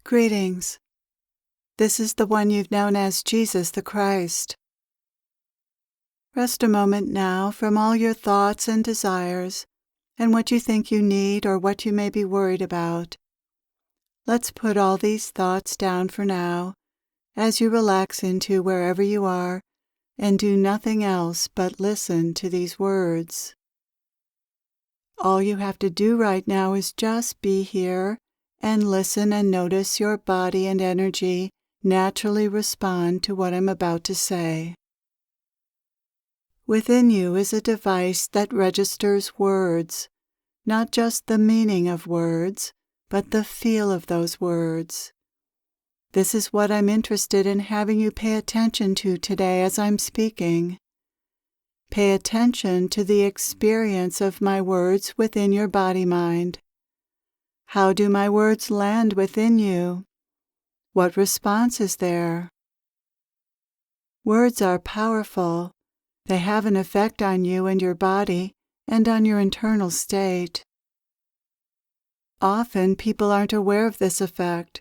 Greetings. This is the one you've known as Jesus the Christ. Rest a moment now from all your thoughts and desires and what you think you need or what you may be worried about. Let's put all these thoughts down for now as you relax into wherever you are and do nothing else but listen to these words. All you have to do right now is just be here and listen and notice your body and energy naturally respond to what I'm about to say. Within you is a device that registers words, not just the meaning of words, but the feel of those words. This is what I'm interested in having you pay attention to today as I'm speaking. Pay attention to the experience of my words within your body-mind. How do my words land within you? What response is there? Words are powerful. They have an effect on you and your body and on your internal state. Often people aren't aware of this effect,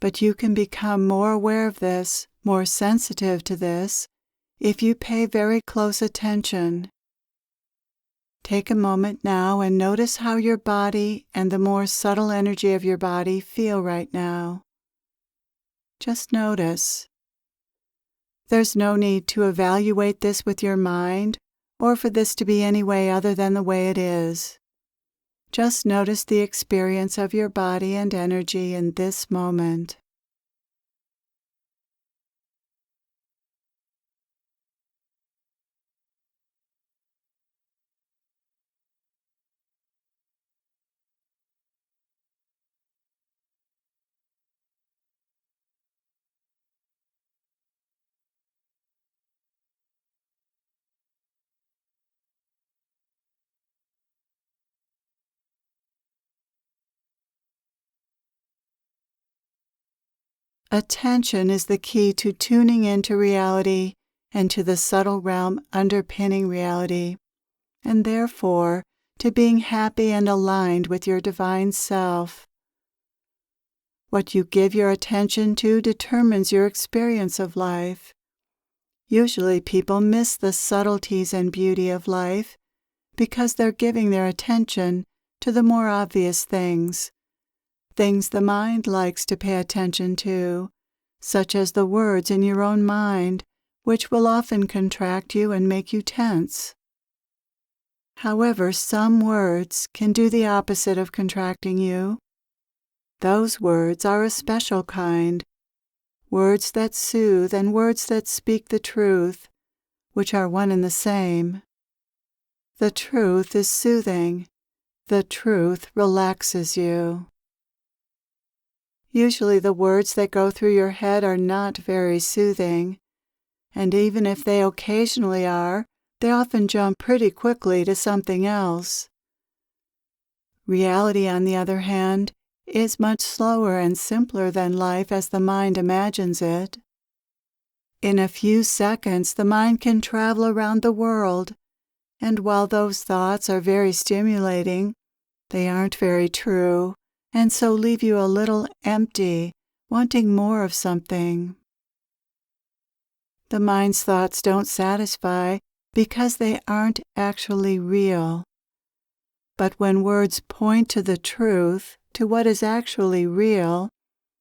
but you can become more aware of this, more sensitive to this, if you pay very close attention. Take a moment now and notice how your body and the more subtle energy of your body feel right now. Just notice. There's no need to evaluate this with your mind or for this to be any way other than the way it is. Just notice the experience of your body and energy in this moment. Attention is the key to tuning into reality and to the subtle realm underpinning reality, and therefore to being happy and aligned with your divine self. What you give your attention to determines your experience of life. Usually people miss the subtleties and beauty of life because they're giving their attention to the more obvious things the mind likes to pay attention to, such as the words in your own mind, which will often contract you and make you tense. However, some words can do the opposite of contracting you. Those words are a special kind, words that soothe and words that speak the truth, which are one and the same. The truth is soothing. The truth relaxes you. Usually the words that go through your head are not very soothing, and even if they occasionally are, they often jump pretty quickly to something else. Reality, on the other hand, is much slower and simpler than life as the mind imagines it. In a few seconds, the mind can travel around the world, and while those thoughts are very stimulating, they aren't very true, and so leave you a little empty, wanting more of something. The mind's thoughts don't satisfy because they aren't actually real. But when words point to the truth, to what is actually real,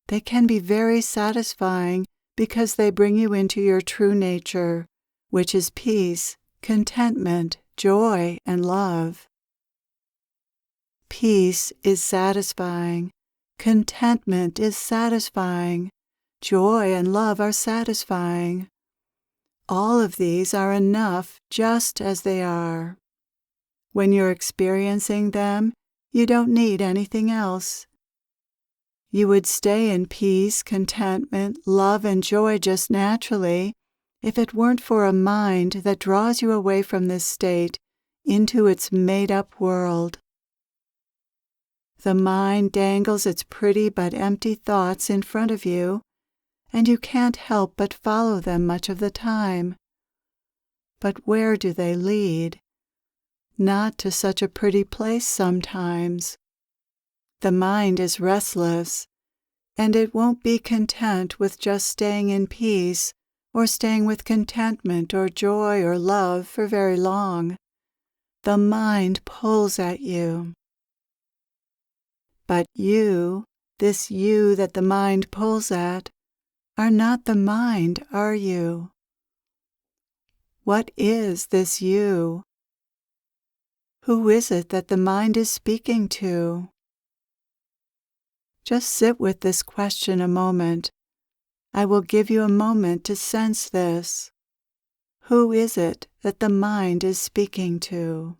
they can be very satisfying because they bring you into your true nature, which is peace, contentment, joy, and love. Peace is satisfying. Contentment is satisfying. Joy and love are satisfying. All of these are enough just as they are. When you're experiencing them, you don't need anything else. You would stay in peace, contentment, love, and joy just naturally if it weren't for a mind that draws you away from this state into its made-up world. The mind dangles its pretty but empty thoughts in front of you, and you can't help but follow them much of the time. But where do they lead? Not to such a pretty place sometimes. The mind is restless. and it won't be content with just staying in peace or staying with contentment or joy or love for very long. The mind pulls at you. But you, this you that the mind pulls at, are not the mind, are you? What is this you? Who is it that the mind is speaking to? Just sit with this question a moment. I will give you a moment to sense this. Who is it that the mind is speaking to?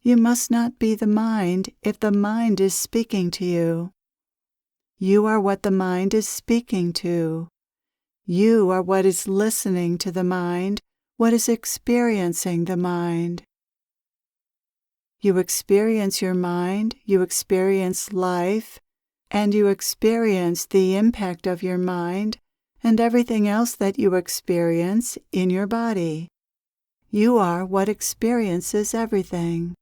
You must not be the mind if the mind is speaking to you. You are what the mind is speaking to. You are what is listening to the mind, what is experiencing the mind. You experience your mind, you experience life, and you experience the impact of your mind and everything else that you experience in your body. You are what experiences everything.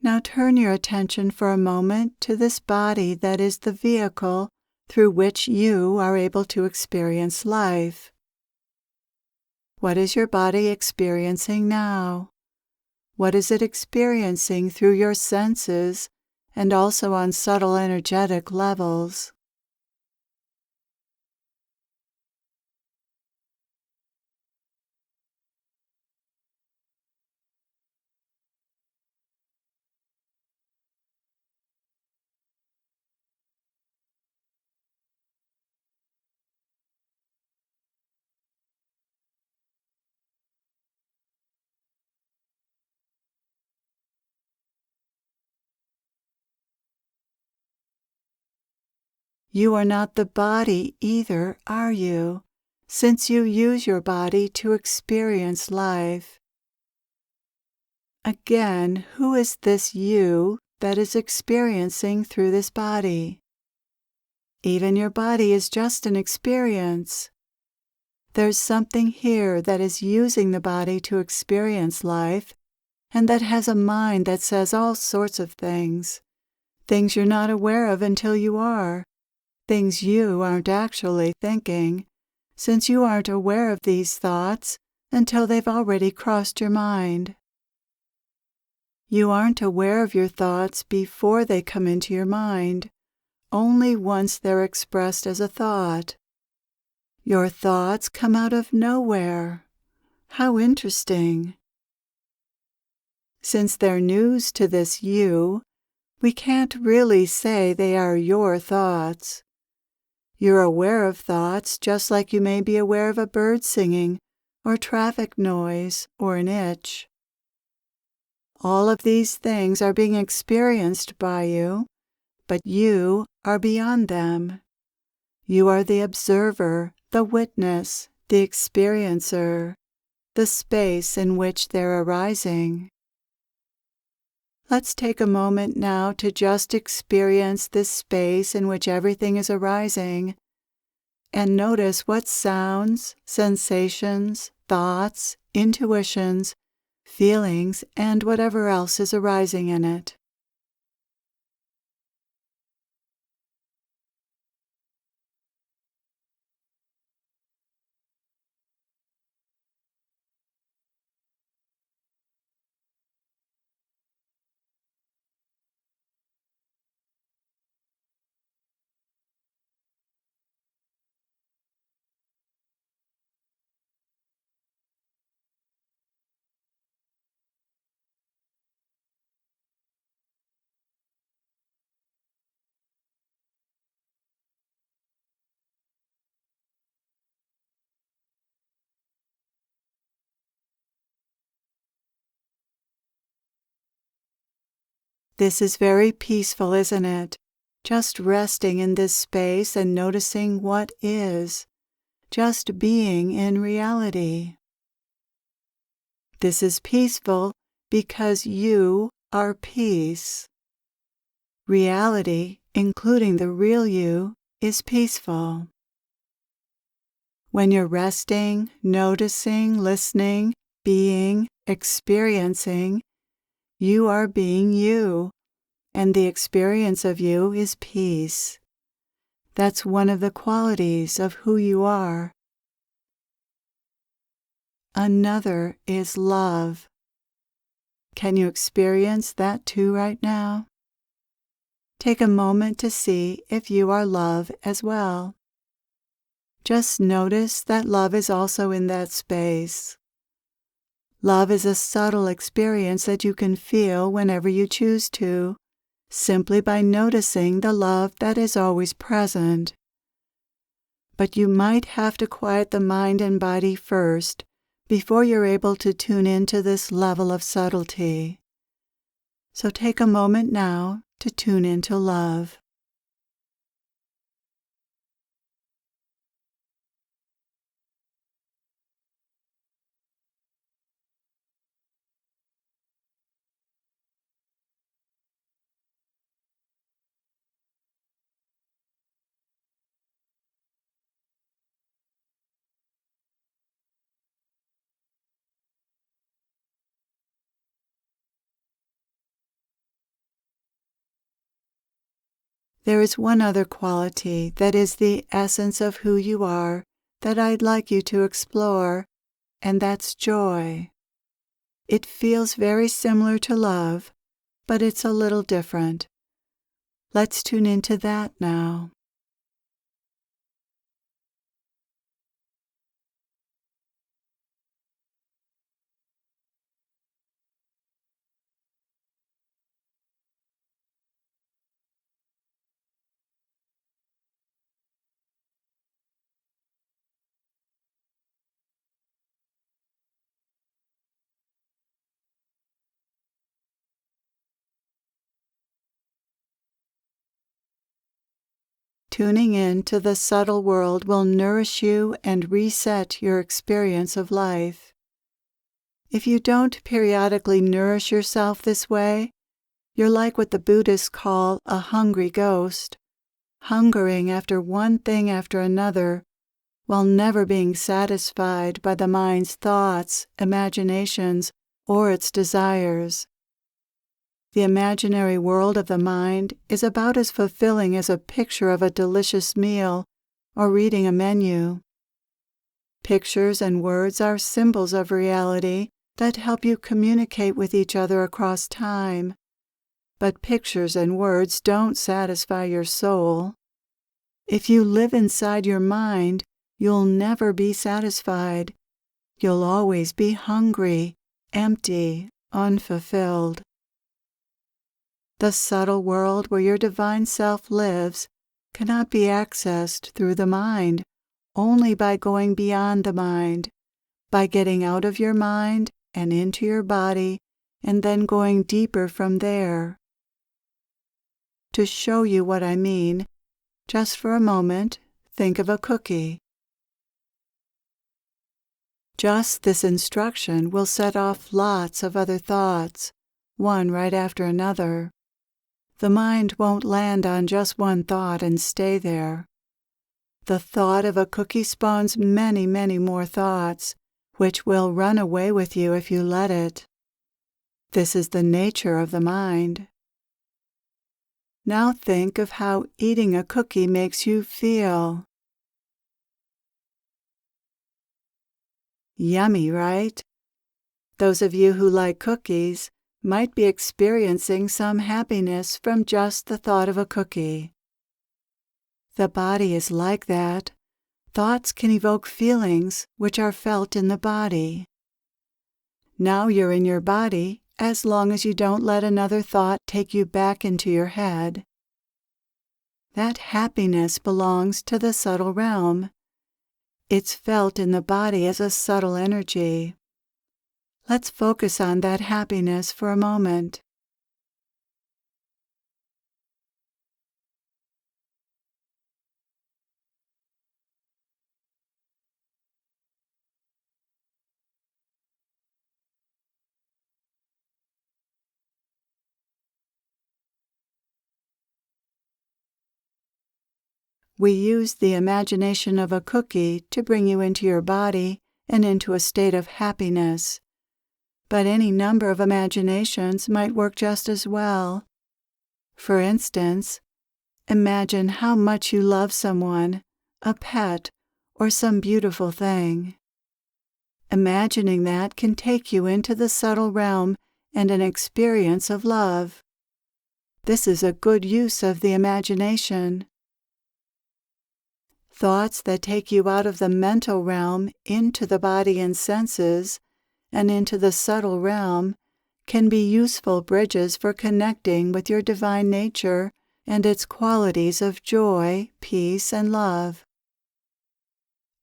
Now turn your attention for a moment to this body that is the vehicle through which you are able to experience life. What is your body experiencing now? What is it experiencing through your senses and also on subtle energetic levels? You are not the body either, are you? Since you use your body to experience life. Again, who is this you that is experiencing through this body? Even your body is just an experience. There's something here that is using the body to experience life, and that has a mind that says all sorts of things you're not aware of until you are, things you aren't actually thinking, since you aren't aware of these thoughts until they've already crossed your mind. You aren't aware of your thoughts before they come into your mind, only once they're expressed as a thought. Your thoughts come out of nowhere. How interesting. Since they're news to this you, we can't really say they are your thoughts. You're aware of thoughts just like you may be aware of a bird singing, or traffic noise, or an itch. All of these things are being experienced by you, but you are beyond them. You are the observer, the witness, the experiencer, the space in which they're arising. Let's take a moment now to just experience this space in which everything is arising, and notice what sounds, sensations, thoughts, intuitions, feelings, and whatever else is arising in it. This is very peaceful, isn't it? just resting in this space and noticing what is, just being in reality. This is peaceful because you are peace. Reality, including the real you, is peaceful. When you're resting, noticing, listening, being, experiencing, you are being you, and the experience of you is peace. That's one of the qualities of who you are. Another is love. Can you experience that too right now? Take a moment to see if you are love as well. Just notice that love is also in that space. Love is a subtle experience that you can feel whenever you choose to, simply by noticing the love that is always present. But you might have to quiet the mind and body first before you're able to tune into this level of subtlety. So take a moment now to tune into love. There is one other quality that is the essence of who you are that I'd like you to explore, and that's joy. It feels very similar to love, but it's a little different. Let's tune into that now. Tuning in to the subtle world will nourish you and reset your experience of life. If you don't periodically nourish yourself this way, you're like what the Buddhists call a hungry ghost, hungering after one thing after another, while never being satisfied by the mind's thoughts, imaginations, or its desires. The imaginary world of the mind is about as fulfilling as a picture of a delicious meal or reading a menu. Pictures and words are symbols of reality that help you communicate with each other across time. But pictures and words don't satisfy your soul. If you live inside your mind, you'll never be satisfied. You'll always be hungry, empty, unfulfilled. The subtle world where your divine self lives cannot be accessed through the mind, only by going beyond the mind, by getting out of your mind and into your body, and then going deeper from there. To show you what I mean, just for a moment, think of a cookie. Just this instruction will set off lots of other thoughts, one right after another. The mind won't land on just one thought and stay there. The thought of a cookie spawns many, many more thoughts, which will run away with you if you let it. This is the nature of the mind. Now think of how eating a cookie makes you feel. Yummy, right? Those of you who like cookies might be experiencing some happiness from just the thought of a cookie. The body is like that. Thoughts can evoke feelings which are felt in the body. Now you're in your body as long as you don't let another thought take you back into your head. That happiness belongs to the subtle realm. It's felt in the body as a subtle energy. Let's focus on that happiness for a moment. We use the imagination of a cookie to bring you into your body and into a state of happiness. But any number of imaginations might work just as well. For instance, imagine how much you love someone, a pet, or some beautiful thing. Imagining that can take you into the subtle realm and an experience of love. This is a good use of the imagination. Thoughts that take you out of the mental realm into the body and senses and into the subtle realm can be useful bridges for connecting with your divine nature and its qualities of joy, peace, and love.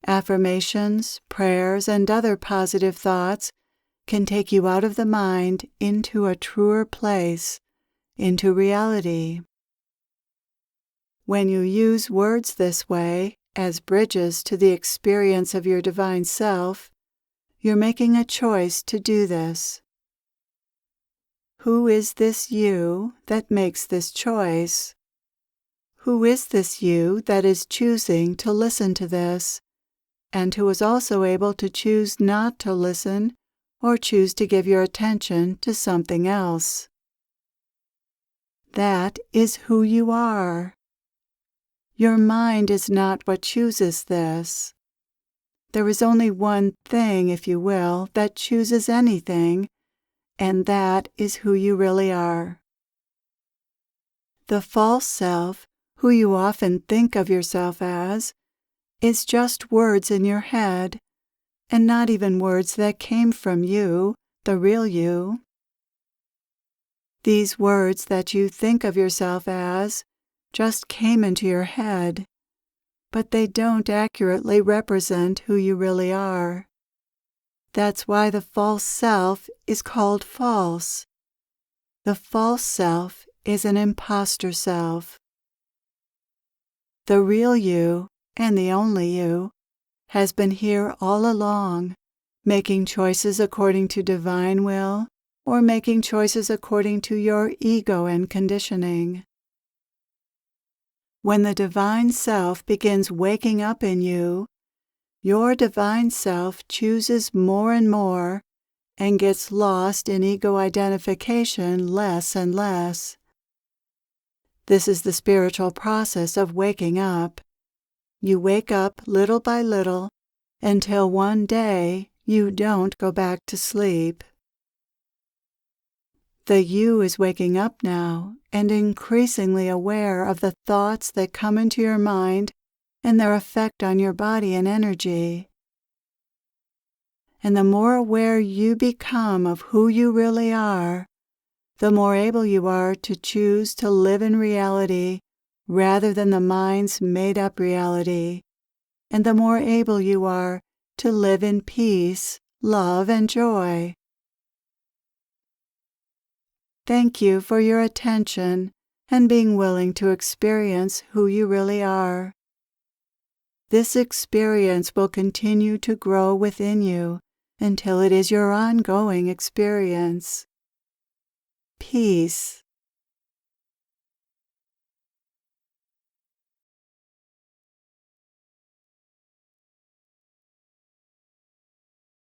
Affirmations, prayers, and other positive thoughts can take you out of the mind into a truer place, into reality. When you use words this way, as bridges to the experience of your divine self, you're making a choice to do this. Who is this you that makes this choice? Who is this you that is choosing to listen to this, and who is also able to choose not to listen or choose to give your attention to something else? That is who you are. Your mind is not what chooses this. There is only one thing, if you will, that chooses anything, and that is who you really are. The false self, who you often think of yourself as, is just words in your head, and not even words that came from you, the real you. These words that you think of yourself as just came into your head, but they don't accurately represent who you really are. That's why the false self is called false. The false self is an imposter self. The real you, and the only you, has been here all along, making choices according to divine will, or making choices according to your ego and conditioning. When the divine self begins waking up in you, your divine self chooses more and more and gets lost in ego identification less and less. This is the spiritual process of waking up. You wake up little by little until one day you don't go back to sleep. The you is waking up now and increasingly aware of the thoughts that come into your mind and their effect on your body and energy. And the more aware you become of who you really are, the more able you are to choose to live in reality rather than the mind's made-up reality, and the more able you are to live in peace, love, and joy. Thank you for your attention and being willing to experience who you really are. This experience will continue to grow within you until it is your ongoing experience. Peace.